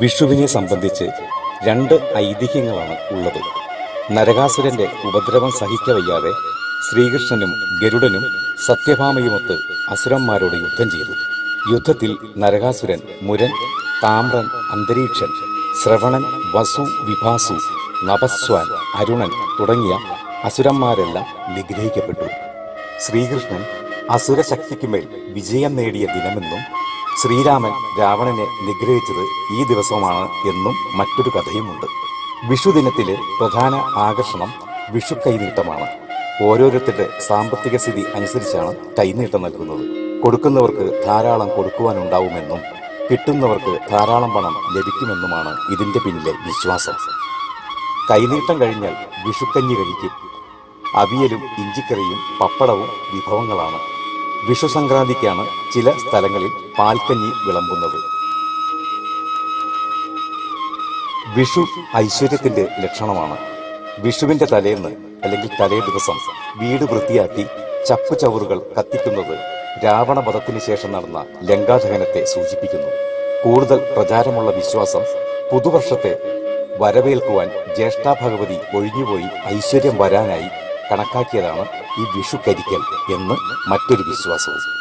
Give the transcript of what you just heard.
വിഷുവിനെ സംബന്ധിച്ച് രണ്ട് ഐതിഹ്യങ്ങളാണ് ഉള്ളത്. നരകാസുരന്റെ ഉപദ്രവം സഹിക്കവയ്യാതെ ശ്രീകൃഷ്ണനും ഗരുഡനും സത്യഭാമയുമൊത്ത് അസുരന്മാരോട് യുദ്ധം ചെയ്തു. യുദ്ധത്തിൽ നരകാസുരൻ മുരൻ, താമ്രൻ, അന്തരീക്ഷൻ, ശ്രവണൻ, വസു, വിഭാസു, നഭസ്വാൻ, അരുണൻ തുടങ്ങിയ അസുരന്മാരെല്ലാം നിഗ്രഹിക്കപ്പെട്ടു. ശ്രീകൃഷ്ണൻ അസുരശക്തിക്കുമേൽ വിജയം നേടിയ ദിനമെന്നും ശ്രീരാമൻ രാവണനെ നിഗ്രഹിച്ചത് ഈ ദിവസമാണ് എന്നും മറ്റൊരു കഥയുമുണ്ട്. വിഷുദിനത്തിലെ പ്രധാന ആകർഷണം വിഷു കൈനീട്ടമാണ്. ഓരോരുത്തരുടെ സാമ്പത്തിക സ്ഥിതി അനുസരിച്ചാണ് കൈനീട്ടം നൽകുന്നത്. കൊടുക്കുന്നവർക്ക് ധാരാളം കൊടുക്കുവാനുണ്ടാവുമെന്നും കിട്ടുന്നവർക്ക് ധാരാളം പണം ലഭിക്കുമെന്നുമാണ് ഇതിന്റെ പിന്നിലെ വിശ്വാസം. കൈനീട്ടം കഴിഞ്ഞാൽ വിഷുക്കഞ്ഞി കഴിക്കും. അവിയലും ഇഞ്ചിക്കറിയും പപ്പടവും വിഭവങ്ങളാണ്. വിഷു സംക്രാന്തിക്കാണ് ചില സ്ഥലങ്ങളിൽ പാൽക്കഞ്ഞി വിളമ്പുന്നത്. വിഷു ഐശ്വര്യത്തിന്റെ ലക്ഷണമാണ്. വിഷുവിന്റെ തലേന്ന് അല്ലെങ്കിൽ തലേ ദിവസം വീട് വൃത്തിയാക്കി ചപ്പുചവറുകൾ കത്തിക്കുന്നത് രാവണവധത്തിന് ശേഷം നടന്ന ലങ്കാദഹനത്തെ സൂചിപ്പിക്കുന്നു. കൂടുതൽ പ്രചാരമുള്ള വിശ്വാസം പുതുവർഷത്തെ വരവേൽക്കുവാൻ ജ്യേഷ്ഠാ ഭഗവതി ഒഴിഞ്ഞുപോയി ഐശ്വര്യം വരാനായി കണക്കാക്കിയതാണ് ഈ വിഷു കരിക്കൽ എന്ന് മറ്റൊരു വിശ്വാസവും.